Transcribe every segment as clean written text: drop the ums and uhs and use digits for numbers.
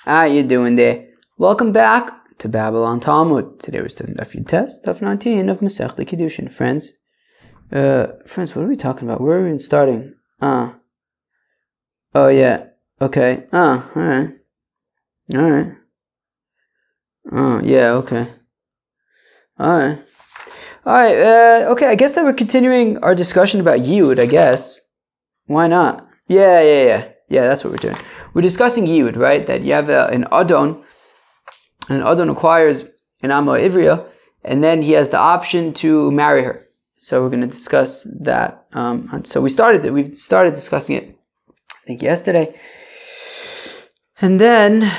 How you doing there? Welcome back to Babylon Talmud. Today we're studying Daf Yud Tes, Daf 19 of Masech Kiddushin. Friends, what are we talking about? Where are we even starting? Oh yeah, okay. Alright. Oh yeah, okay. Alright. Okay, I guess that we're continuing our discussion about Yud, I guess. Why not? Yeah, that's what we're doing. We're discussing Yud, right? That you have an Adon, and an Adon acquires an Amma Ivriya, and then he has the option to marry her. So we're going to discuss that. So we started discussing it, I think, yesterday. And then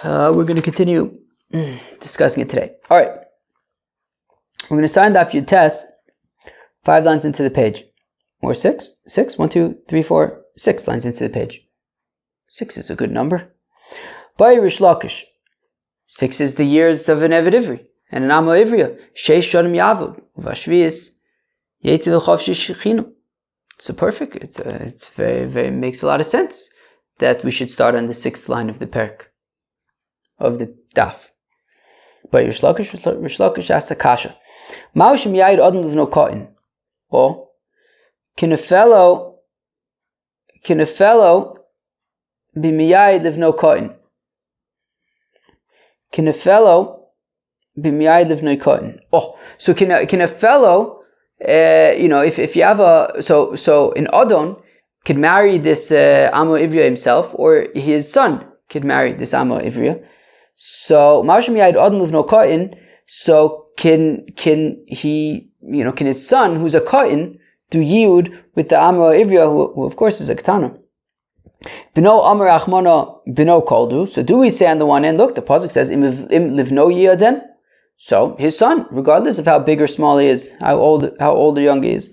we're going to continue discussing it today. Alright. We're going to start Daf Yud Tes, 5 lines into the page. Or 6? 6? 1, 2, 3, 4, 6 lines into the page. 6 is a good number. By Rish Lakish. 6 is the years of an Eved Ivri. And an Amma Ivriya. Sheish Shonim Yavud. Vashvius. Yeti L'chavshi Shechinu. So perfect. It's very makes a lot of sense that we should start on the 6th line of the perk. Of the daf. By Rish Lakish asks a kasha. Maushim Yair Odin Livno Kotin. Or Can a fellow be miyayid livno kotin? Can a fellow be miyayid livno kotin? So can a fellow, if you have so an Adon could marry this Amma Ivriya himself, or his son could marry this Amma Ivriya. So ma'ashim miyayid Adon livno kotin. So can his son, who's a kotin, do Yud with the Amma Ivriya, who of course is a Ketana. Bino Amar Achmana Bino Koldu. So do we say on the one end, look, the pasuk says Im Livno Yiyaden. So his son, regardless of how big or small he is, how old or young he is.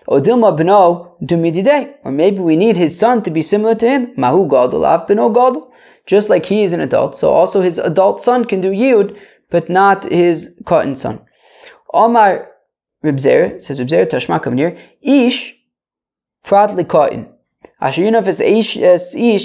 Odilma Bino Dumidide. Or maybe we need his son to be similar to him. Mahu Gadol Av Bino Gadol. Just like he is an adult, so also his adult son can do Yud, but not his cotton son. Omar Reb Zer, says Reb Zer Tashma Kavnir, Ish Pratli Kotin. Ashayunov is Ish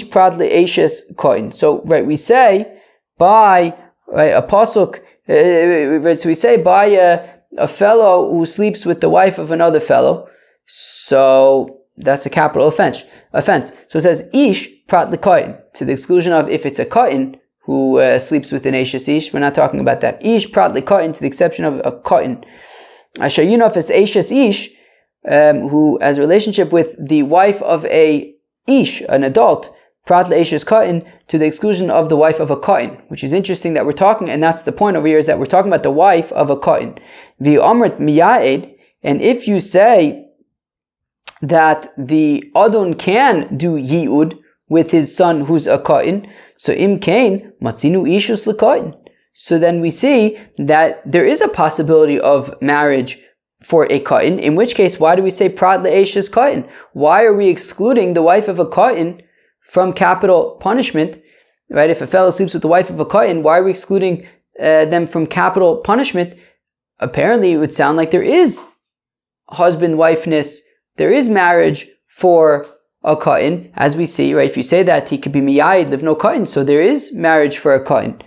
Pratli Ashes Kotin. So, right, we say by a pasuk, so we say by a fellow who sleeps with the wife of another fellow. So that's a capital offense. So it says Ish Pratli Kotin, to the exclusion of if it's a Kotin who sleeps with an Ashes Ish. We're not talking about that. Ish Pratli Kotin, to the exception of a Kotin. Ashayunov is Ashes Ish, who has a relationship with the wife of a Ish, an adult, Prat Ashes Kotin, to the exclusion of the wife of a Kotin, which is interesting that we're talking, and that's the point over here, is that we're talking about the wife of a Kotin. V'omrit miyaed, and if you say that the Adon can do Yi'ud with his son who's a Kotin, so im kain matzinu ishus l'Kotin. So then we see that there is a possibility of marriage for a Kotin, in which case, why do we say Prat Le'eshes Kotin? Why are we excluding the wife of a Kotin from capital punishment? Right? If a fellow sleeps with the wife of a Kotin, why are we excluding them from capital punishment? Apparently, it would sound like there is husband-wifeness, there is marriage for a Kotin, as we see, right? If you say that, he could be miyayid, live no Kotin, so there is marriage for a Kotin.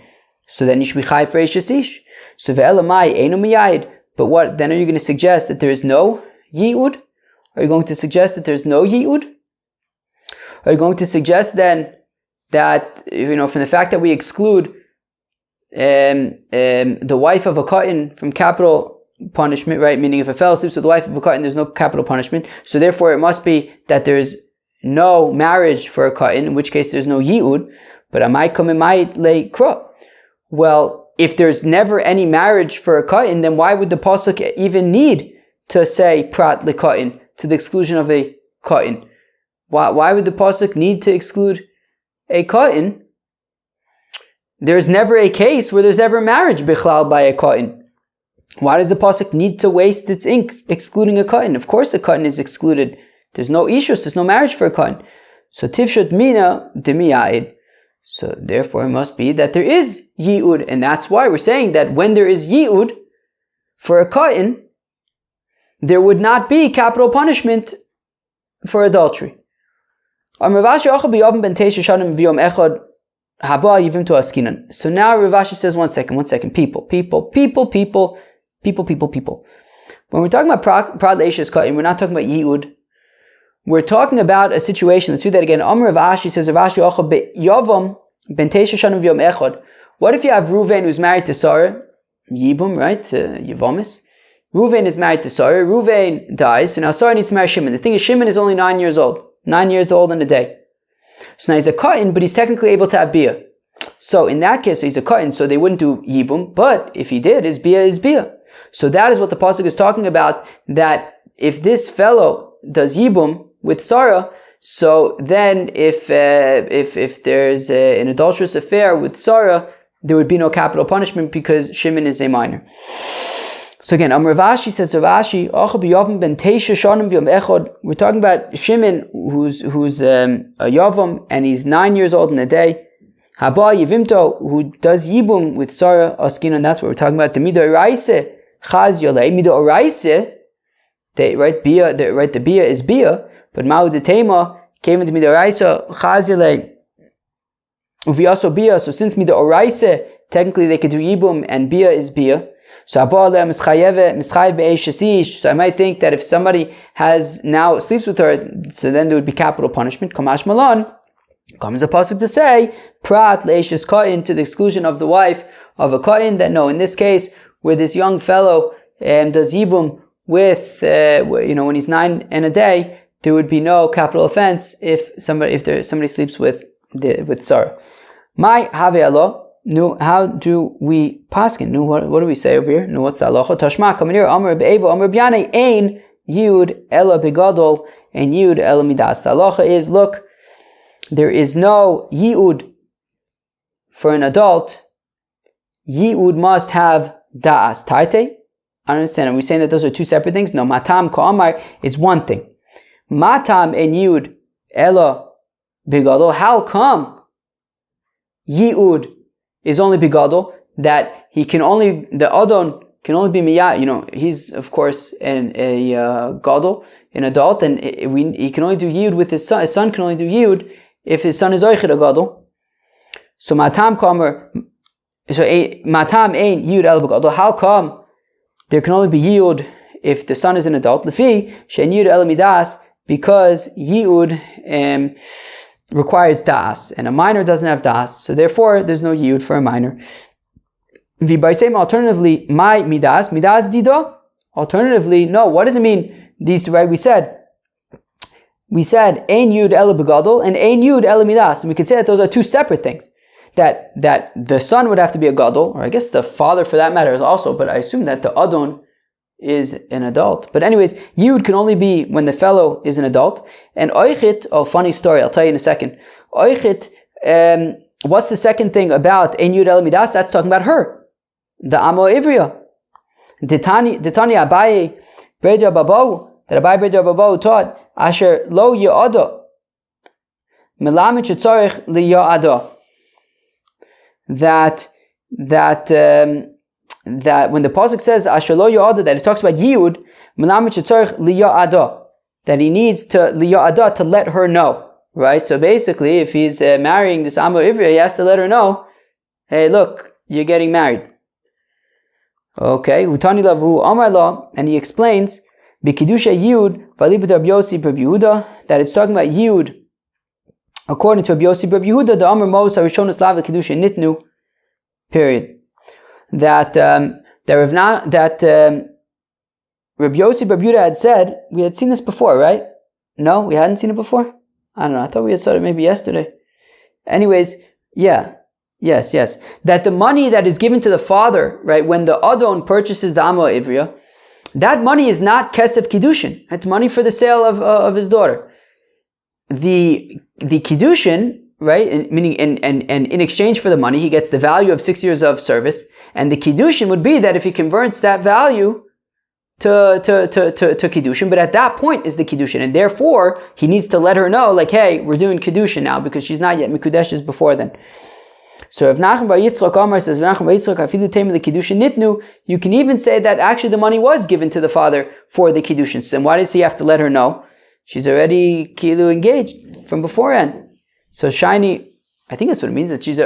So then you should be chai for Ashes Ish. So ve'elamai einu miyayid. But what then are you going to suggest, that there is no Yi'ud? Are you going to suggest that there's no Yi'ud? Are you going to suggest then that, from the fact that we exclude the wife of a Kotin from capital punishment, right? Meaning if a fellow sleeps with the wife of a Kotin, there's no capital punishment. So therefore it must be that there's no marriage for a Kotin, in which case there's no Yi'ud. But amai kamimai le kro. Well, if there's never any marriage for a Kotin, then why would the pasuk even need to say Prat leKotin, to the exclusion of a Kotin? Why would the pasuk need to exclude a Kotin? There's never a case where there's ever marriage bichlal by a Kotin. Why does the pasuk need to waste its ink excluding a Kotin? Of course a Kotin is excluded. There's no ishus, there's no marriage for a Kotin. So tifshut mina demiyayid. So therefore it must be that there is Yi'ud, and that's why we're saying that when there is Yi'ud for a Kotin, there would not be capital punishment for adultery. Haba yivimto askinan. So now Rav Ashi says, one second. People. When we're talking about Prad Leishas Ka'im, we're not talking about Yehud. We're talking about a situation. Let's do that again. Amr Rav Ashi says, Rav Ashi Ocha Yavam ben Teisha Shanim V'Yom Echad. What if you have Reuven who's married to Sarah? Yibum, right? Yevomis. Reuven is married to Sarah. Reuven dies. So now Sarah needs to marry Shimon. The thing is, Shimon is only 9 years old. 9 years old in a day. So now he's a Ka'in, but he's technically able to have Bia. So in that case, he's a Ka'in, so they wouldn't do Yibum. But if he did, his Bia is Bia. So that is what the pasuk is talking about, that if this fellow does Yibum with Sarah, so then if there's an adulterous affair with Sarah, there would be no capital punishment because Shimon is a minor. So again, Rav Ashi says, Rav Ashi, we're talking about Shimon who's a Yavam and he's 9 years old in a day. Haba Yivimto, who does Yibum with Sarah Askinan, that's what we're talking about. The Mido Oraise Chaz Yolei. Mido Oraise, the Bia is Bia, but Ma'u de Tema came into Mido Oraise Chaz Yolei. Uviyaso Bia, so since Mido Oraise, technically they could do Yibum and Bia is Bia. So I might think that if somebody has now sleeps with her, so then there would be capital punishment. Kamash Malan comes a pasuk to say Prat leishas Ka'in, to the exclusion of the wife of a Ka'in, that no, in this case where this young fellow does Yibum with when he's 9 in a day, there would be no capital offense if somebody sleeps with Sarah. My have Allah. No, how do we paskin? No, what do we say over here? No, what's the halacha? Tashma, come in here. Amr be'evo, Amr b'yanei, ein yud ela begadol, and yud ela midas. The halacha is, look, there is no yud for an adult. Yud must have da'as. Taite? I don't understand. Are we saying that those are two separate things? No, matam ka'amar is one thing. Matam and yud ela begadol. How come yud is only bigadol, that he can only, the adon can only be miyah, he's of course a gadol, an adult, and he can only do yud with his son can only do yud if his son is oichet a gadol. So matam ein yud el begadol. How come there can only be yud if the son is an adult? Lefi she'en yud el midas, because yud requires das, and a minor doesn't have das, so therefore there's no yud for a minor. Alternatively, my midas dido. Alternatively, no. What does it mean? These two, right? We said ein yud el begadol and ein yud el midas, and we could say that those are two separate things. That the son would have to be a gadol, or I guess the father for that matter is also, but I assume that the adon is an adult. But anyways, yud can only be when the fellow is an adult. And oichit, funny story, I'll tell you in a second. Oichit, what's the second thing about ein yud el midas? That's talking about her, the amo ivriya. Ditani Abaye Breja Babo, that Abaye Breja Babo taught, Asher lo ya'ada melamit shetzarich li ya'ada, that when the pasuk says Asher lo ya'ada, that it talks about yud melamit shetzarich li ya'ada, that he needs to li ya'ada, to let her know. Right? So basically, if he's marrying this amo ivriya, he has to let her know, hey, look, you're getting married. Okay, Hutani Lavu Amar La, and he explains Bikidusha Yud Valibut Rabbi Yossi Rabbi Yehuda, that it's talking about Yud according to Rabbi Yossi Rabbi Yehuda, the Amar Mos Harishon Slav the Kiddushin Nitnu. Period. That Rabbi Yossi Rabbi Yehuda had said, we had seen this before, right? No, we hadn't seen it before. I don't know. I thought we had saw it maybe yesterday. Anyways, yeah. Yes. That the money that is given to the father, right, when the Adon purchases the Amo Ivriya, that money is not Kesef Kiddushin. It's money for the sale of his daughter. The Kiddushin, right, meaning and in exchange for the money, he gets the value of 6 years of service. And the Kiddushin would be that if he converts that value to Kiddushin, but at that point is the Kiddushin. And therefore, he needs to let her know, like, hey, we're doing Kiddushin now, because she's not yet Mikudeshes before then. So if Nachum Bar Yitzchak Amar says, Nachum Bar Yitzchak Afilu Tema the Kiddushin Nitnu, you can even say that actually the money was given to the father for the Kiddushin. So then why does he have to let her know? She's already Kilu engaged from beforehand. So Shiny, I think that's what it means, that she's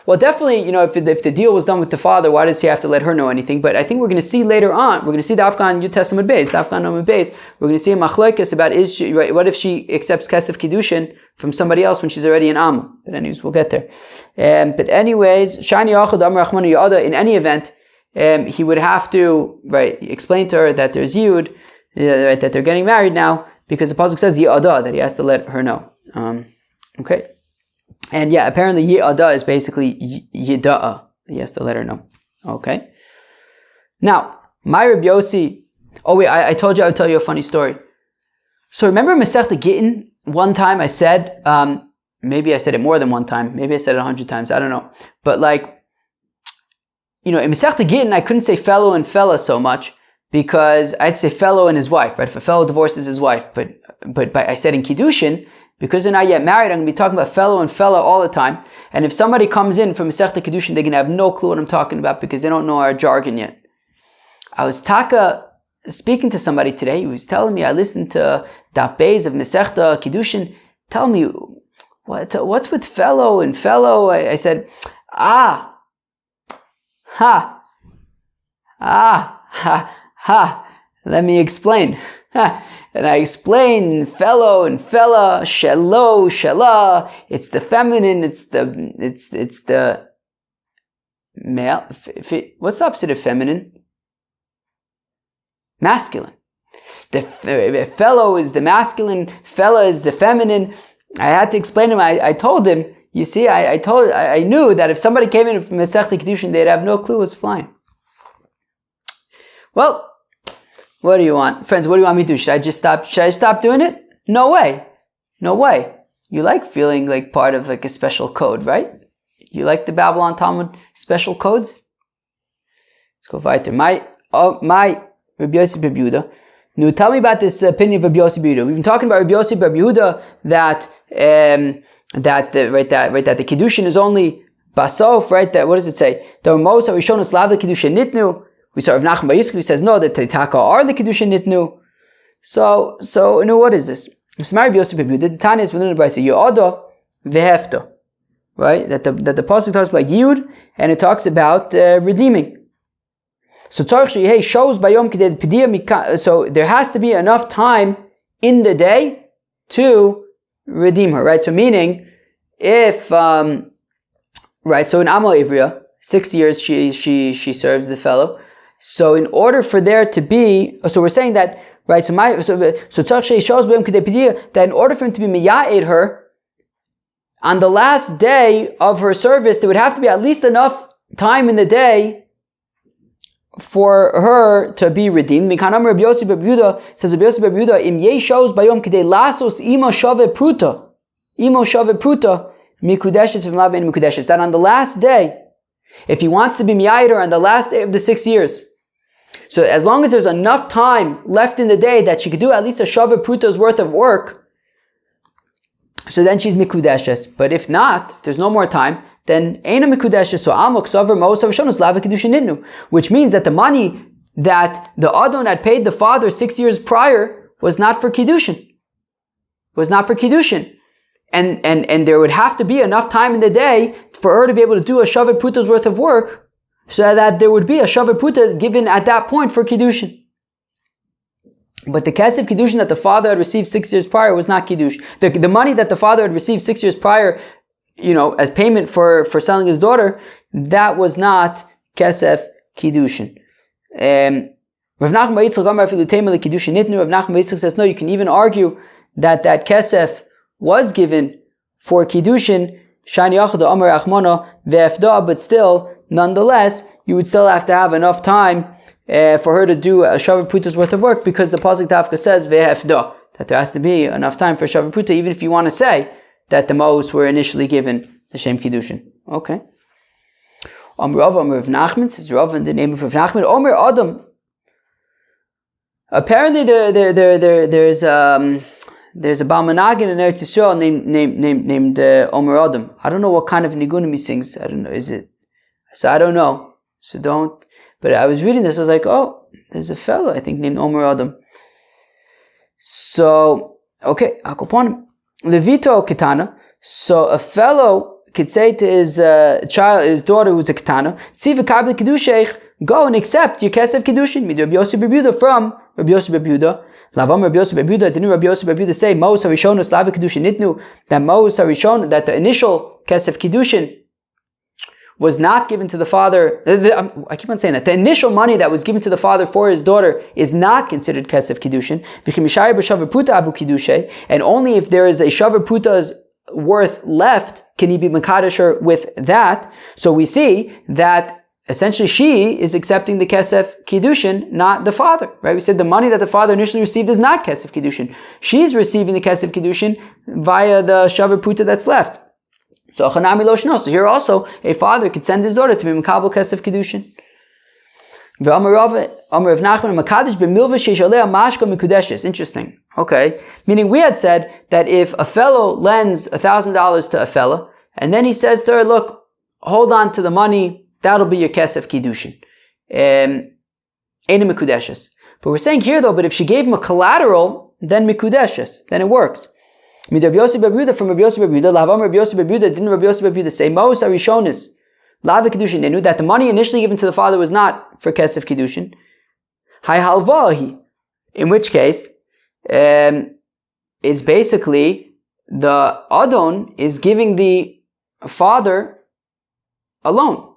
well, definitely, if the deal was done with the father, why does he have to let her know anything? But I think we're going to see later on, we're going to see the Afghan New Testament base, the Afghan Nomen base, we're going to see a machlokes about what if she accepts kesef kiddushin from somebody else when she's already an Amma. But anyways, we'll get there. But anyways, Shani Achad Amar Rachmana Yada, in any event, he would have to, explain to her that there's Yud, that they're getting married now, because the pasuk says Yada, that he has to let her know. Okay. And yeah, apparently Yi'ada is basically Yida'a. He has to let her know. Okay. Now, my Rabbi Yossi. Oh wait, I told you I would tell you a funny story. So remember Masechta Gittin? One time I said, maybe I said it more than one time. Maybe I said it 100 times. I don't know. But in Masechta Gittin, I couldn't say fellow and fella so much, because I'd say fellow and his wife, right? If a fellow divorces his wife. But I said in Kiddushin, because they're not yet married, I'm going to be talking about fellow and fella all the time. And if somebody comes in from Masechta Kiddushin, they're going to have no clue what I'm talking about, because they don't know our jargon yet. I was speaking to somebody today who was telling me, I listened to Daf Beis of Masechta Kiddushin. Tell me, what's with fellow and fellow? I said, ha, let me explain. And I explain fellow and fella, shelo, shela. It's the feminine. It's the male. What's the opposite of feminine? Masculine. The fellow is the masculine. Fella is the feminine. I had to explain to him. I told him. You see, I knew that if somebody came in from Masechta Kiddushin, they'd have no clue what's flying. Well. What do you want? Friends, what do you want me to do? Should I stop doing it? No way. You like feeling like part of a special code, right? You like the Babylon Talmud special codes? Let's go weiter. My Rabbi Yossi Bar Yehuda. Now tell me about this opinion of Rabbi Yossi Bar Yehuda. We've been talking about Rabbi Yossi Bar Yehuda that the Kiddushin is only basof, right? That, what does it say? The Ramos Harishon Slav the Kiddushin Nitnu. We saw Rav Nachman Bar Yitzchak, who says no, that Teitaka are the Kiddushin Nitnu. So what is this? Rabbi Yossi Bar Yehuda, the Tanya is within the Brisa, Yoda vehefta, right? That the pasuk talks about Yud, and it talks about redeeming. So tzarich shows bayom kidei pidiyah. So there has to be enough time in the day to redeem her, right? So meaning, if right, so in Amal Ivriya, 6 years she serves the fellow. So in order for there to be, so we're saying that, right? So tzarich shows bayom kidei pidiyah, that in order for him to be miya'ed her on the last day of her service, there would have to be at least enough time in the day for her to be redeemed. Mikanam Rabbi Yossi Bar Yehuda says, Rabbi Yossi Bar Yehuda, im yeshos bayom kidei lasos imo shave pruta mikudeshes v'mlav ein mikudeshes. That on the last day, if he wants to be miyader on the last day of the 6 years, so as long as there's enough time left in the day that she could do at least a shave pruta's worth of work, so then she's mikudeshes. But if not, if there's no more time, then Eina Mikudeshes, so Amok Sover Mosav Shonos Lava Kiddushin Nitnu, which means that the money that the Adon had paid the father 6 years prior was not for Kiddushin. And there would have to be enough time in the day for her to be able to do a Shavuot Puta's worth of work, so that there would be a Shavuot Puta given at that point for Kiddushin. But the kesef Kiddushin that the father had received 6 years prior was not Kiddush. The money that the father had received 6 years prior, as payment for selling his daughter, that was not kesef Kiddushin. Rav Nachman Bar Yitzchak Amar Afilu Teimah LeKiddushin Nitnu. Rav Nachman Bar Yitzchak says, no, you can even argue that kesef was given for Kiddushin, Shani Achad Amar Achmona Ve'efda, but still, nonetheless, you would still have to have enough time for her to do a Shavuot Puta's worth of work, because the pasuk Tafka says Ve'efda, that there has to be enough time for Shavuot Puta, even if you want to say that the Mos were initially given the Shem Kiddushin. Okay. Amr Rav Nachman, says Rav in the name of Rav Nachman. Omer Adam. Apparently there's a Baal Menagin in Eretz Yisrael named Omer Adam. I don't know what kind of nigunim he sings. I don't know. So I don't know. So don't. But I was reading this. I was like, oh, there's a fellow I think named Omer Adam. So okay, Akoponim. Levito Kitana, so a fellow could say to his daughter who's a ketana, go and accept your kesef kiddushin. Rabbi Yosef bar Yehuda from Rabbi Yosef bar Yehuda. Lavam Rabbi Yosef bar Yehuda. Didn't Rabbi Yosef bar Yehuda say Mos Harishon Slav Kiddushin Nitnu, that Mos Harishon, that the initial kesef kiddushin was not given to the father. I keep on saying that the initial money that was given to the father for his daughter is not considered kesef kiddushin. And only if there is a shavar puta's worth left can he be mekadosh her with that. So we see that essentially she is accepting the kesef kiddushin, not the father. Right? We said the money that the father initially received is not kesef kiddushin. She's receiving the kesef kiddushin via the shavar puta that's left. So Chanami Loshno. So here also, a father could send his daughter to be Makabel Kesef Kiddushin. Interesting. Okay. Meaning we had said that if a fellow lends $1,000 to a fellow, and then he says to her, look, hold on to the money, that'll be your Kesef Kiddushin. But we're saying here though, but if she gave him a collateral, then Mikudeshes, then it works. From Rabbi Yosef bar Yehuda, Lavam Rabbi Yosef bar Yehuda, didn't Rabbi Yosef bar Yehuda say Mos Harishonis Lav Kiddushin? They knew that the money initially given to the father was not for Kesef Kiddushin. Hai halvahi, in which case, it's basically the Adon is giving the father a loan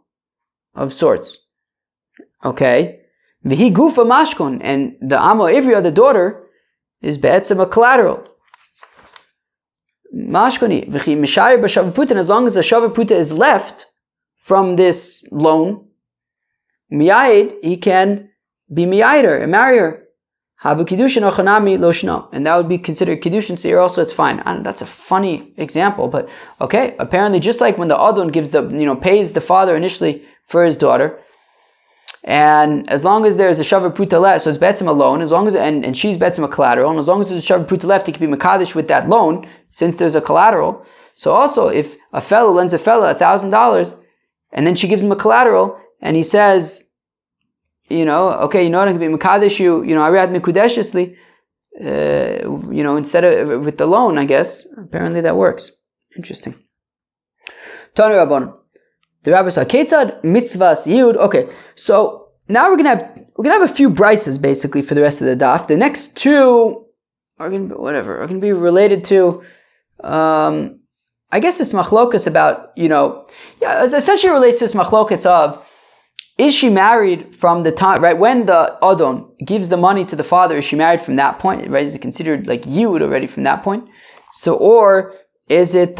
of sorts. Okay, V'hi Gufa Mashkon, and the Amo Ivria, the daughter, is be'etzem a collateral. Mashkoni, and as long as the shavar puta is left from this loan, miyayid, he can be miyayider and marry her. Habu kiddushin ochanami loshna, and that would be considered kiddushin. So here also it's fine. That's a funny example, but okay. Apparently, just like when the adon gives pays the father initially for his daughter, and as long as there's a shavar puta left, so it's betzim a loan, as long as and she's betzim a collateral, and as long as there's a shavar puta left, he can be mekadosh with that loan since there's a collateral. So also, if a fellow lends a fellow $1,000, and then she gives him a collateral, and he says, okay, I'm going to be mekadosh you, ariat mikudeshesli, instead of with the loan, I guess. Apparently that works. Interesting. Tanu Rabbanon. The rabbi said, "Ketzad mitzvahs yud." Okay, so now we're gonna have a few brises basically for the rest of the daf. The next two are gonna be related to, I guess it's machlokas about it essentially relates to this machlokas of, is she married from the time, right, when the adon gives the money to the father? Is she married from that point? Right, is it considered like yud already from that point? So, or is it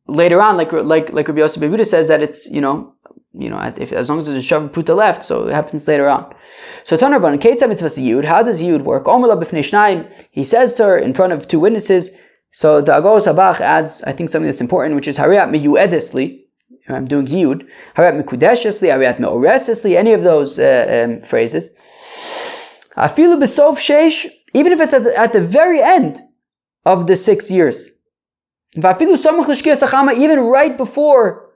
later on, like Rabbi Yosef bar Yehuda says that it's as long as there's a shavar puta left, so it happens later on. So Tanur Rabbanan, Ketzad mitzvahs yud. How does yud work? Omela b'fnei shnayim. He says to her in front of two witnesses. So the Agos Habach adds, I think, something that's important, which is Hariat meyuedesli. I'm doing yud. Hariat mekudeshesli, Hariat meoresesli. Any of those phrases. Afilu b'sof sheish. Even if it's at the very end of the 6 years. Even right before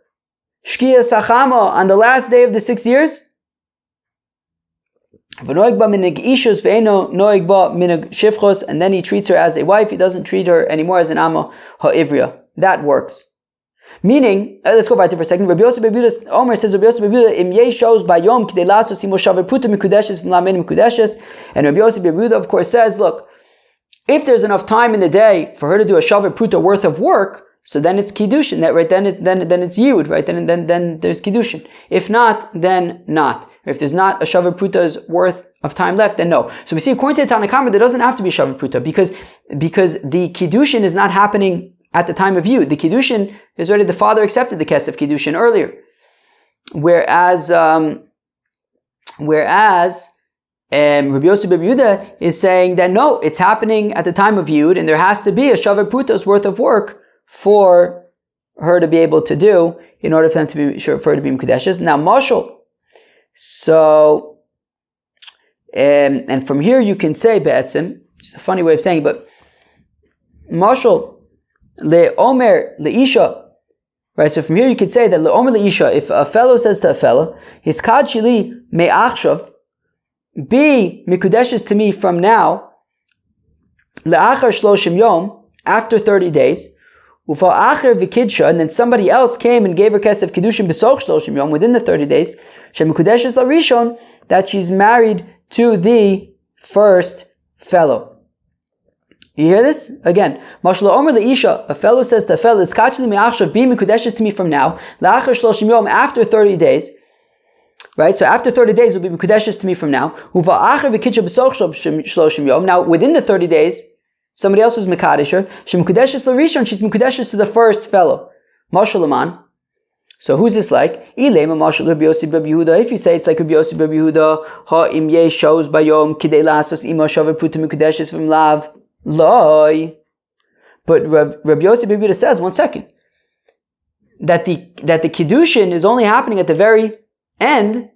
Shkia Sachama on the last day of the 6 years, and then he treats her as a wife, he doesn't treat her anymore as an Amma Ha'ivria. That works. Meaning, let's go back to for a second. Rabbi Yosef bar Yehuda, Omer says, Rabbi Yosef bar Yehuda, Im Yeshos Bayom Kidei Lasos Imo Shavar Puta Mikudeshes V'Lamein Mikudeshes. And Rabbi Yosef bar Yehuda, of course, says, look, if there's enough time in the day for her to do a shavar puta worth of work, so then it's kiddushin. That right, then it's yud, right? Then there's kiddushin. If not, then not. If there's not a shavar puta's worth of time left, then no. So we see according to the Tanna Kamma, there doesn't have to be a shavar puta because the kiddushin is not happening at the time of yud. The kiddushin is already, the father accepted the kesef kiddushin earlier, whereas Rabbi Yosef bar Yehuda is saying that no, it's happening at the time of Yud, and there has to be a shavar puta's worth of work for her to be able to do in order for them to be sure for her to be mekudeshes. Now, mashal. So, and from here you can say be'etzim. It's a funny way of saying it, but mashal le'omer le'isha. Right. So from here you could say that le'omer le'isha. If a fellow says to a fellow, his kad shili me'achshav. Be mikudeshes to me from now, le'achar shloshim yom, after 30 days, Ufa acher v'kidsha, and then somebody else came and gave her kesef kiddushin b'soch shloshim yom, within the 30 days, shemikudeshes larishon, that she's married to the first fellow. You hear this? Again, Mashla Omer Leisha, a fellow says to a fellow, Iskachli me'achshav, be mikudeshes to me from now, la'achar shloshim yom, after 30 days. Right? So after 30 days will be mikudeshes to me from now. Uva acher v'kidsha b'soch shloshim yom. Now within the 30 days, somebody else was mikadesher. She mikudeshes l'rishon, she's mikudeshes to the first fellow. Mashal Aman. So who's this like? Ilema mashal Rabbi Yossi Rabbi Yehuda. If you say it's like Rabbi Yossi Rabbi Yehuda, ha im ye shows bayom kidei lasos ima shavar puta mikudeshes from lav. Loi. But Rabbi Yossi Rabbi Yehuda says, one second, that the Kiddushin is only happening at the very end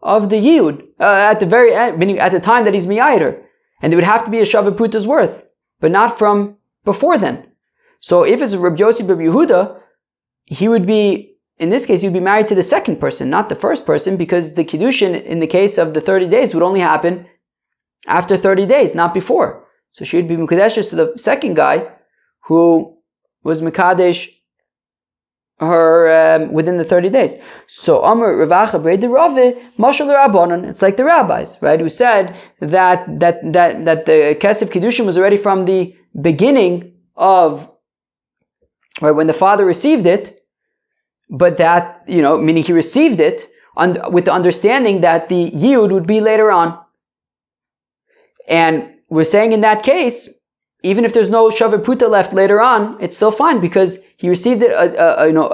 of the Yud, at the very end, meaning at the time that he's Miyater. And it would have to be a Shavuot Puta's worth, but not from before then. So if it's a Rabbi Yossi Rabbi Yehuda, he would be, in this case, he would be married to the second person, not the first person, because the Kiddushin, in the case of the 30 days, would only happen after 30 days, not before. So she would be Mekudeshes to the second guy, who was Mekadesh her within the 30 days. So Amr Ravacha Breid the Rave Mashal Rabbanon. It's like the rabbis, right, who said that the Kesef Kiddushin was already from the beginning of, right, when the father received it, but that, meaning he received it with the understanding that the Yud would be later on. And we're saying in that case, even if there's no Shavuot Puta left later on, it's still fine because he received it,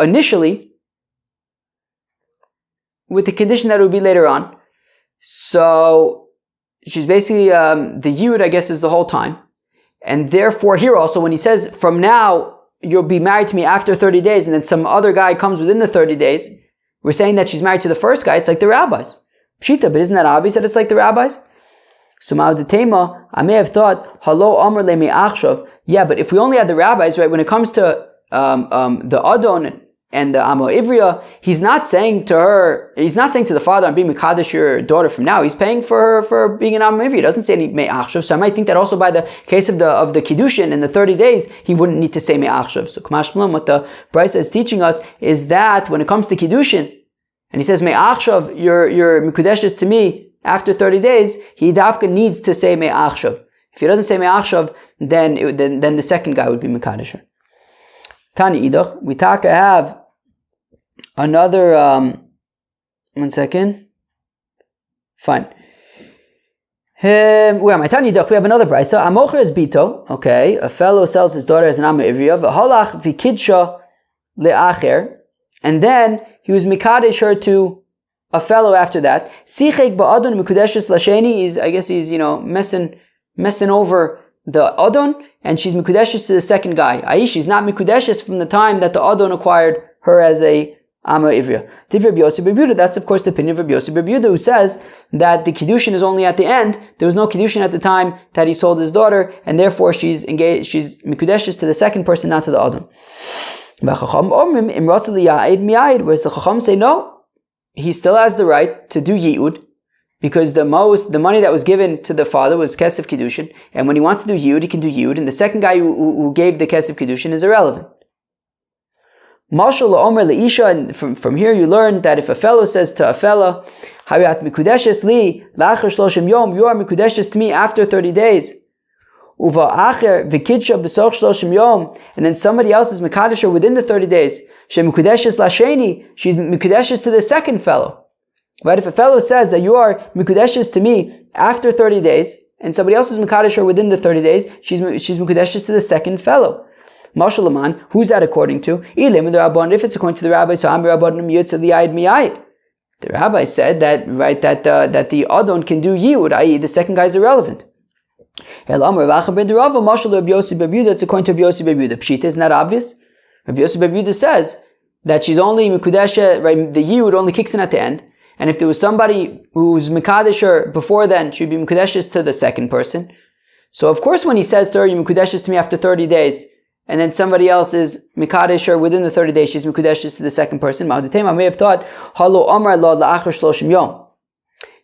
initially with the condition that it would be later on. So she's basically the Yud, I guess, is the whole time, and therefore here also when he says from now you'll be married to me after 30 days, and then some other guy comes within the 30 days, we're saying that she's married to the first guy. It's like the rabbis. Pshita, but isn't that obvious that it's like the rabbis? So Ma'adetema, I may have thought, Halo Amr Le Me'achshav. Yeah, but if we only had the rabbis, right, when it comes to the Adon and the Amo Ivria, he's not saying to the father, I'm being Mekadesh your daughter from now. He's paying for her for being an Amo Ivria. He doesn't say any Me'achshav. So I might think that also by the case of the Kiddushin in the 30 days, he wouldn't need to say Me'achshav. So Kamash Malam, what the Brisa is teaching us is that when it comes to Kiddushin, and he says Me'achshav, your Mekudeshes to me, after 30 days, he dafka needs to say Me'achshav. If he doesn't say Me'achshav, then the second guy would be Mekadesher. Tani Idach, we have another, one second. Fine. Where am I? Tani Idach, we have another brisa. Amocher is bito, okay, a fellow sells his daughter as an Amma Ivriya, v'holach v'kidsha le'acher, and then he was Mekadesh her to a fellow after that. Sichek ba'adon mikudeshes lasheni is, I guess he's, messing over the adon, and she's mikudeshes to the second guy. I.e., she's not mikudeshes from the time that the adon acquired her as a Amma Ivriya. Divrei Rabbi Yossi Bar Yehuda, that's of course the opinion of Rabbi Yossi Bar Yehuda, who says that the Kiddushin is only at the end. There was no Kiddushin at the time that he sold his daughter, and therefore she's mikudeshes to the second person, not to the adon. Whereas the Chacham say no, he still has the right to do Yi'ud, because the money that was given to the father was Kesef Kiddushin, and when he wants to do Yi'ud, he can do Yi'ud, and the second guy who gave the Kesef Kiddushin is irrelevant. Mashal Omer Leisha, and from here you learn that if a fellow says to a fellow, Hayat Mikudeshes li, Lachar Shloshim Yom, you are Mikudeshes to me after 30 days. Uva Acher V'kidsha B'soch Shloshim Yom, and then somebody else is Mekadesher within the 30 days. She Mikudeshes Lasheni, she's Mikudeshes to the second fellow. Right? If a fellow says that you are Mikudeshes to me after 30 days, and somebody else is Mekadesher within the 30 days, she's Mikudeshes to the second fellow. Mashal Aman, who's that according to? If it's according to the rabbi, so Amir Rabbanim Yitz Liyad Miyad. The rabbi said that, right, that the Adon can do Yid, i.e. the second guy is irrelevant. El Amr Racha Ben Derava, Mashal Rabbi Yossi Bar Yehuda, it's according to Rabbi Yossi Bar Yehuda. Pshita, isn't that obvious? Rabbi Yossi Bar Yehuda says that she's only Mikudesha, right, the Yid only kicks in at the end, and if there was somebody who's Mikadesher before then, she'd be Mikudeshes to the second person. So of course when he says to her, you Mikudeshes to me after 30 days, and then somebody else is Mikadesher within the 30 days, she's Mikudeshes to the second person. I may have thought, Halo Amar Lo La'achar Shloshim Yom.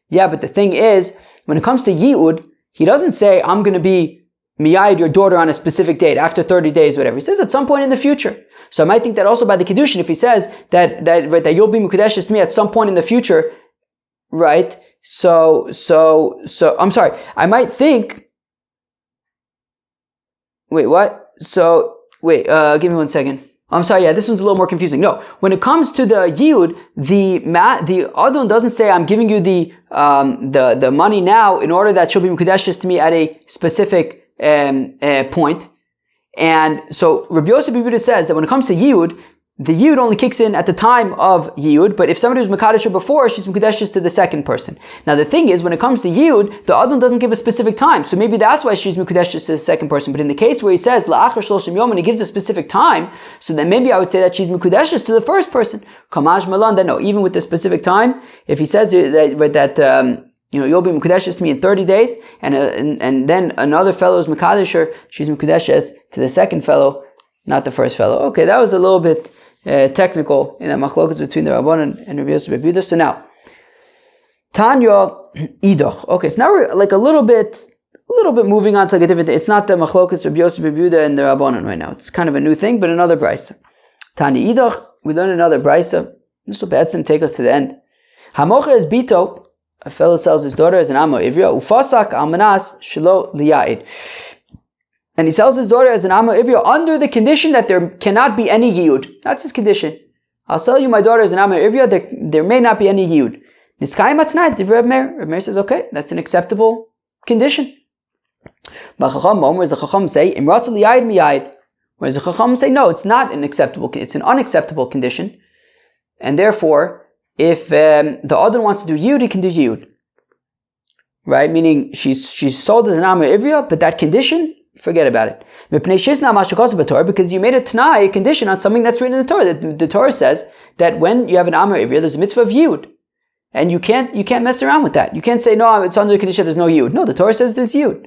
Yeah, but the thing is, when it comes to Yi'ud, he doesn't say, I'm going to be miyayid your daughter on a specific date, after 30 days, whatever. He says at some point in the future. So I might think that also by the Kiddushin, if he says that you'll be Mekudeshes to me at some point in the future, right? So I'm sorry. I might think. Wait, what? Give me 1 second. I'm sorry, yeah, this one's a little more confusing. No, when it comes to the Yud, the Adon doesn't say, I'm giving you the money now in order that she'll be Mekudeshes to me at a specific point. And so Rabbi Yosef Yehuda says that when it comes to Yud, the Yud only kicks in at the time of Yud, but if somebody was Mekadesh before, she's Mekudeshes to the second person. Now the thing is, when it comes to Yud, the Adon doesn't give a specific time, so maybe that's why she's Mekudeshes to the second person. But in the case where he says, La'achar shloshim yom, and he gives a specific time, so then maybe I would say that she's Mekudeshes to the first person. Kamash Malan, that no, even with the specific time, if he says that you'll be Mekudeshes to me in 30 days, and then another fellow is Mekadesh, she's Mekudeshes to the second fellow, not the first fellow. Okay, that was a little bit technical in the machlokas between the Rabbanan and Rabbi Yosef Yehuda. So now, Tanya Idoch. Okay, so now we're like a little bit moving on to like a different. It's not the machlokas Rabbi Yosef Yehuda and the Rabbanan right now. It's kind of a new thing, but another brisa. Tanya Idoch. We learn another brisa. This will take us to the end. Hamocha is bito. A fellow sells his daughter as an amma ivria. Ufasak almanas shelo liyaid. And he sells his daughter as an Amma Ivya under the condition that there cannot be any Yiyud. That's his condition. I'll sell you my daughter as an Amma Ivya, there may not be any Yiyud. Niskayim atnai, Divrei Reb Meir. Reb Meir says, okay, that's an acceptable condition. Whereas the Chacham say, Imratu liyayid miyayid. Whereas the Chacham say, no, it's not an acceptable, it's an unacceptable condition. And therefore, if the Adon wants to do Yiyud, he can do Yiyud. Right? Meaning, she's sold as an Amma Ivya, but that condition, forget about it. Because you made a Tanai, a condition on something that's written in the Torah. The Torah says that when you have an Amar Ivri, there's a mitzvah of Yud. And you can't mess around with that. You can't say, no, it's under the condition there's no Yud. No, the Torah says there's Yud.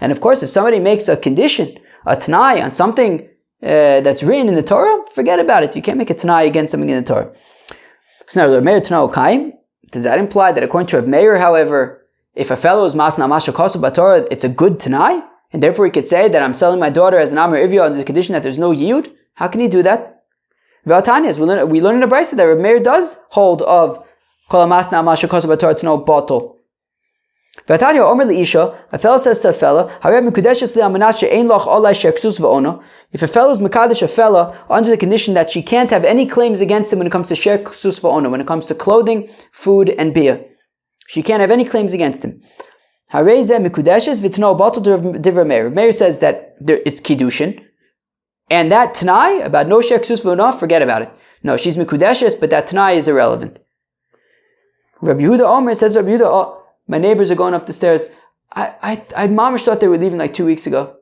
And of course, if somebody makes a condition, a Tanai on something that's written in the Torah, forget about it. You can't make a Tanai against something in the Torah. So now, does that imply that according to Reb Meir, however, if a fellow is masna masha kosu b'Torah, it's a good tanai, and therefore he could say that I'm selling my daughter as an amar ivya under the condition that there's no yiyud? How can he do that? V'atanyas, we learn in the brisa that Reb Meir does hold of kol masna masha kosu b'Torah to know bottle. V'atanya omer liisha, a fellow says to a fellow, harav mikudeshes li amanat she'ein loch olai she'ksus v'ono. If a fellow is mekadesh a fellow under the condition that she can't have any claims against him when it comes to she'ksus v'ono, when it comes to clothing, food, and beer. She can't have any claims against him. Meir says that it's Kiddushin. And that Tanai, about no Shek Sus V'Unah, forget about it. No, she's Mikudeshes, but that Tanai is irrelevant. Rabbi Yehuda Omer says, Rabbi Yehuda, oh, my neighbors are going up the stairs. I mamish thought they were leaving like 2 weeks ago.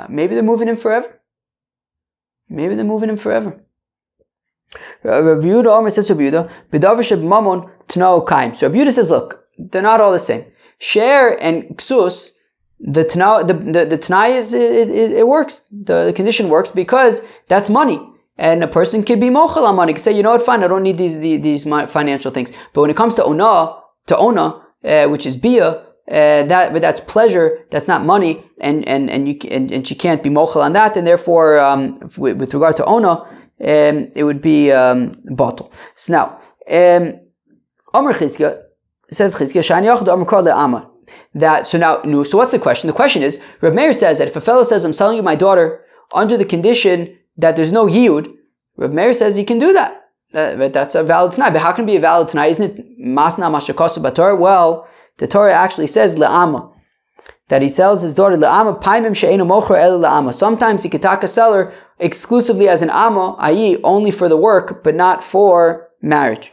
Maybe they're moving in forever. Maybe they're moving in forever. Rabbi Yehuda Omer says, Rabbi Yehuda, B'davar Mamon Tano Kaim. So Rabbi Yehuda says, look, they're not all the same. Share and Ksus, the Tanai is, it works. The condition works because that's money. And a person could be mochel on money. He could say, you know what, fine, I don't need these financial things. But when it comes to ona, which is bia, but that's pleasure, that's not money, and she can't be mochel on that, and therefore, with regard to ona, it would be bottle. So now, Amar Chizkiya says Chizkiya Shani Yachud Amar Kol LeAmar. So what's the question? The question is, Reb Meir says that if a fellow says, I'm selling you my daughter under the condition that there's no yiyud, Reb Meir says he can do that. That's a valid Tanai. But how can it be a valid Tanai? Isn't it Masna Mashakosu Batorah? Well, the Torah actually says Le'ama, that he sells his daughter Le'ama Paimim She'enu Mocher El Le'ama. Sometimes he could take a seller exclusively as an Amma, i.e. only for the work, but not for marriage.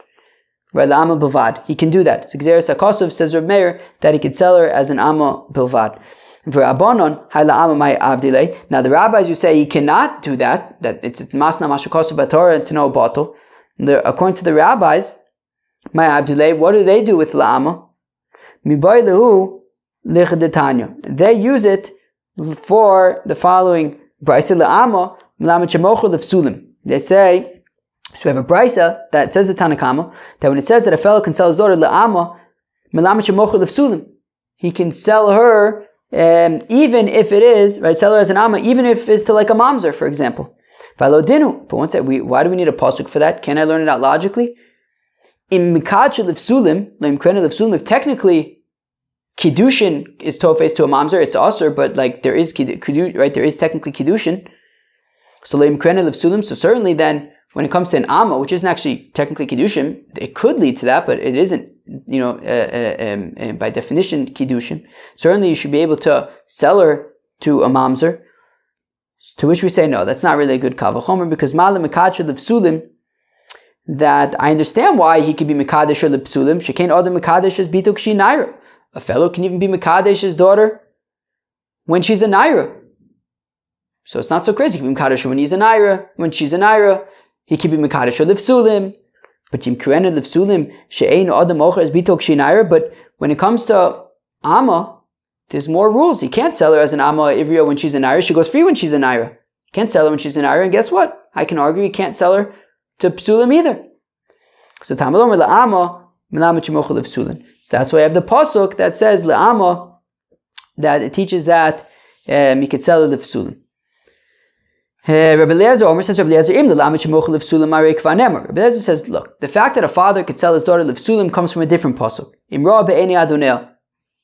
Le'ama Bilvad. He can do that. It's Xeris HaKosov, says Reb Meir, that he could sell her as an Amma Bilvad. Now the rabbis who say he cannot do that it's Masna Mashakosu Batorah to know bottle. According to the rabbis, what do they do with La'ama? They use it for the following brisa La'ama They say, so we have a brisa that says the Tanakama, that when it says that a fellow can sell his daughter La'ama, he can sell her, even if it is, right, sell her as an amma, even if it's to like a mamzer, for example. But one second, why do we need a pasuk for that? Can I learn it out logically? If technically Kiddushin is tofes to a mamzer, it's asur, but like there is right, there is technically Kiddushin. So certainly then, when it comes to an amma, which isn't actually technically Kiddushin, it could lead to that, but it isn't, by definition Kiddushin. Certainly you should be able to sell her to a mamzer. To which we say, no, that's not really a good kavachomer, because malam mekadesh l'psulim, that I understand why he could be mekadesh or l'psulim. Shekain adam mekadesh is bituk she naira. A fellow can even be mekadesh's daughter when she's a naira. So it's not so crazy. He can be mekadesh when he's a naira. When she's a naira, he can be mekadesh or l'psulim. But yim kurena l'psulim she'ein adam ocher is bituk she naira. But when it comes to amma, there's more rules. He can't sell her as an amma ivrio when she's a naira. She goes free when she's a naira. He can't sell her when she's a naira. And guess what? I can argue he can't sell her to psulim either. So tamalom la'ama melama chimochel psulin. So that's why I have the pasuk that says la'ama, that it teaches that he could sell her to psulim. Rabbi Eliezer Omer says, Rabbi Eliezer im la'ama chimochel psulim marei kvanemer. Rabbi Eliezer says, look, the fact that a father could sell his daughter to psulim comes from a different pasuk. Imra be'eni adonel.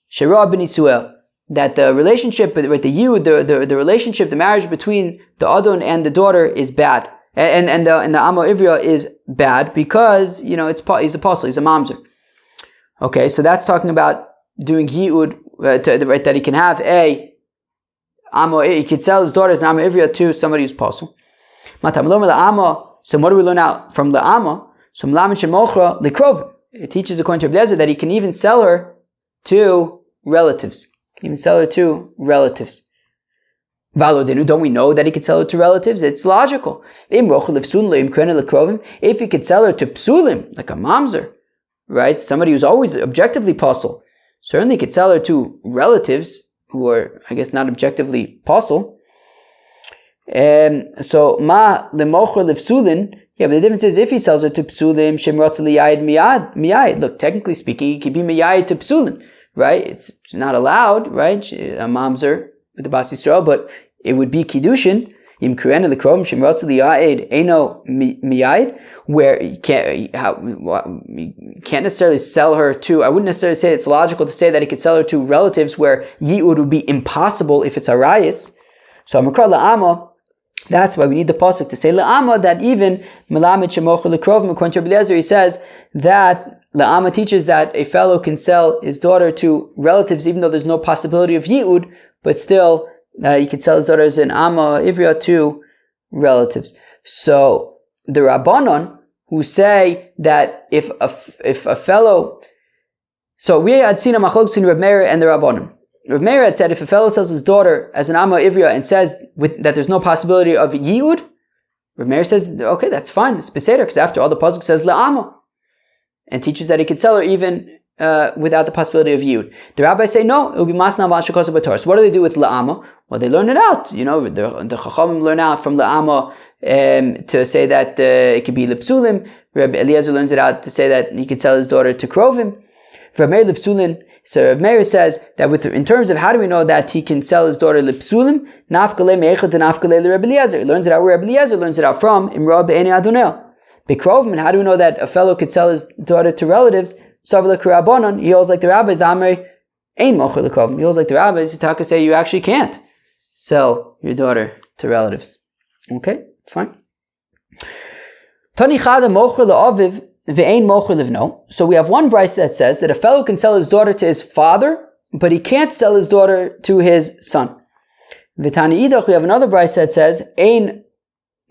Shera ben Yisuel, that the relationship with the relationship, the marriage between the Adon and the daughter is bad, and the Amma Ivria is bad because he's a apostle, he's a mamzer. Okay, so that's talking about doing Yi'ud, that he can have he could sell his daughter as an Amma Ivria to somebody who's apostle. So what do we learn out from the Amma? It teaches according to Rabbi Eliezer that he can even sell her to relatives. Can even sell her to relatives. Valodinu, don't we know that he could sell her to relatives? It's logical. If he could sell her to psulim, like a mamzer, right? Somebody who's always objectively apostle, certainly could sell her to relatives who are, I guess, not objectively apostle. So ma lemocher lefsulin. Yeah, but the difference is if he sells her to psulim, shemrotz liyayid miyayid. Look, technically speaking, he could be miyayid to psulim. Right? It's not allowed, right? A mamzer with the Bas Yisrael, but it would be Kiddushin. Yim kurena l'krovim shemratzu liya'ed eno miya'ed, where you can't necessarily sell her to, I wouldn't necessarily say it's logical to say that he could sell her to relatives where yi'ud would be impossible if it's arayis. So Amakar la'ama, that's why we need the pasuk to say la'ama, that even melamed shemocher l'krovim, according to Rabbi Eliezer, he says that La'ama teaches that a fellow can sell his daughter to relatives even though there's no possibility of yi'ud, but still he could sell his daughter as an amma ivria to relatives. So the Rabbanon who say that if a fellow, so we had seen a machlok between Reb Meir and the Rabbanon. Reb Meir had said if a fellow sells his daughter as an amma ivria and says that there's no possibility of yi'ud, Reb Meir says okay, that's fine, it's beseder, because after all the pasuk says la'ama, and teaches that he could sell her even without the possibility of yi'ud. The rabbis say no, it will be masna v'ashakos b'torah. So what do they do with la'ama? Well, they learn it out. The chachamim learn out from la'ama to say that it could be lipsulim. Rabbi Eliezer learns it out to say that he could sell his daughter to krovim. For Meir lipsulin, so Rabbi Meir says that in terms of how do we know that he can sell his daughter lipsulim, nafkale me'echad and nafkale Rabbi Eliezer. He learns it out where Rabbi Eliezer learns it out from imra be'eni adonel. Bekrovim, how do we know that a fellow could sell his daughter to relatives? He holds like the rabbis, the Amrei ain't mocher lekrovim. He holds like the rabbis, who say you actually can't sell your daughter to relatives. Okay, fine. Tani chada mocher le'aviv ve'ein mocher levno. So we have one brayso that says that a fellow can sell his daughter to his father, but he can't sell his daughter to his son. V'tani idach, we have another brayso that says ein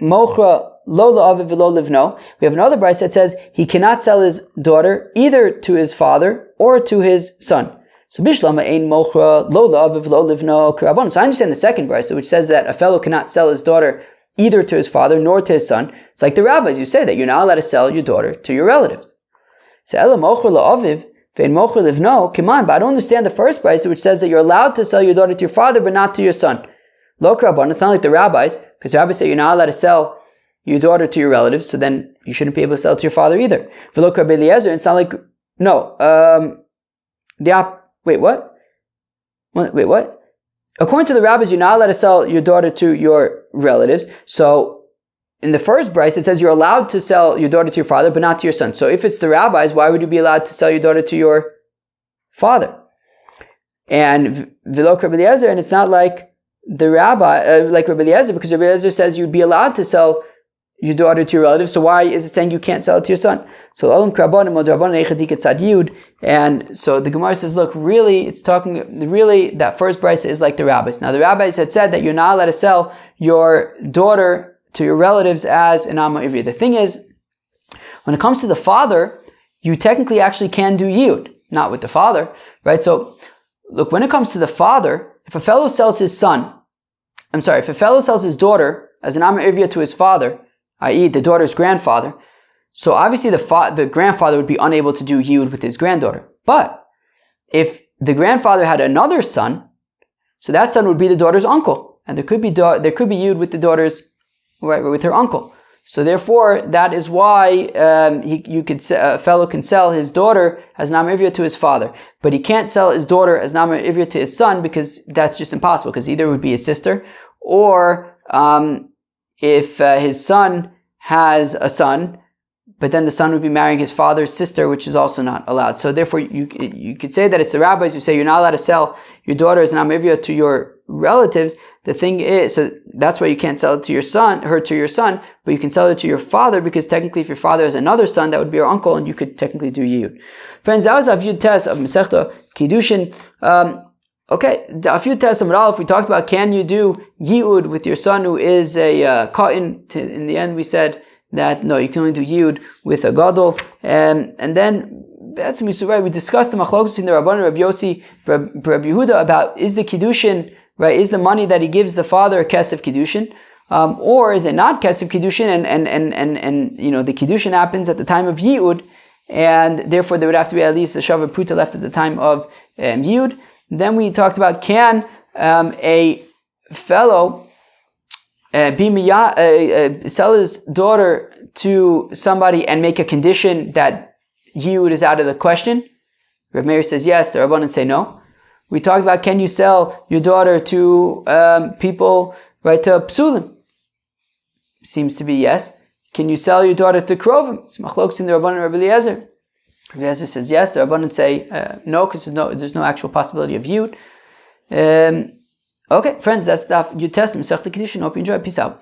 mocher lo la'aviv v'lo livno. We have another brayso that says he cannot sell his daughter either to his father or to his son. So bishlama ein mochra lo la'aviv v'lo livno k'rabbanan. So I understand the second brayso, which says that a fellow cannot sell his daughter either to his father nor to his son. It's like the rabbis, you say that you're not allowed to sell your daughter to your relatives. So ela mochra la'aviv ve'en mochra livno kiman. But I don't understand the first brayso, which says that you're allowed to sell your daughter to your father but not to your son. Lo k'rabbanan. It's not like the rabbis, because the rabbis say you're not allowed to sell your daughter to your relatives, so then you shouldn't be able to sell to your father either. V'lo Rabbi Eliezer, it's not like, no, wait, what? Wait, what? According to the rabbis, you're not allowed to sell your daughter to your relatives. So in the first brace, it says you're allowed to sell your daughter to your father, but not to your son. So if it's the rabbis, why would you be allowed to sell your daughter to your father? And Vilok Rabbi Eliezer, and it's not like the rabbi, like Rabbi Eliezer, because Rabbi Eliezer says you'd be allowed to sell your daughter to your relatives. So why is it saying you can't sell it to your son? So and so the Gemara says, look, really, it's talking, really, that first brisa is like the rabbis. Now, the rabbis had said that you're not allowed to sell your daughter to your relatives as an Amma Ivri. The thing is, when it comes to the father, you technically actually can do yiyud, not with the father, right? So, look, when it comes to the father, if a fellow sells his if a fellow sells his daughter as an Amma Ivri to his father, i.e. the daughter's grandfather, so obviously the grandfather would be unable to do yiyud with his granddaughter. But if the grandfather had another son, so that son would be the daughter's uncle, and there could be yiyud with the daughter's, right, with her uncle. So therefore, that is why a fellow can sell his daughter as Nama Ivya to his father, but he can't sell his daughter as Nama Ivya to his son, because that's just impossible. Because either it would be his sister, or if his son has a son, but then the son would be marrying his father's sister, which is also not allowed. So therefore, you could say that it's the rabbis who say you're not allowed to sell your daughter as an amivya to your relatives. The thing is, so that's why you can't sell it to her to your son, but you can sell it to your father, because technically if your father has another son, that would be your uncle, and you could technically do yiyud. Friends, that was a few tests of Masechta Kiddushin. Okay, a few tests of Aleph. We talked about, can you do yiyud with your son who is a katan? In the end, we said that no, you can only do yiyud with a gadol. And then that's right. We discussed the machlokes between the Rabban and Rabbi Yossi, Rabbi Yehuda, about is the Kiddushin, right? Is the money that he gives the father a kesef Kiddushin, or is it not kesef Kiddushin? And the Kiddushin happens at the time of yiyud, and therefore there would have to be at least a shava pruta left at the time of yiyud. Then we talked about, can a fellow sell his daughter to somebody and make a condition that yiyud is out of the question? Rav Meir says yes. The Rabbanan say no. We talked about, can you sell your daughter to people, right, to psulim? Seems to be yes. Can you sell your daughter to krovim? It's machlokes in the Rabbanan and Rabbi Eliezer. Rabbi Eliezer says yes. The Rabbanan say no, because there's no actual possibility of yiyud. Okay, friends, that's the Yud Testament, Masechta Kiddushin. Hope you enjoy. Peace out.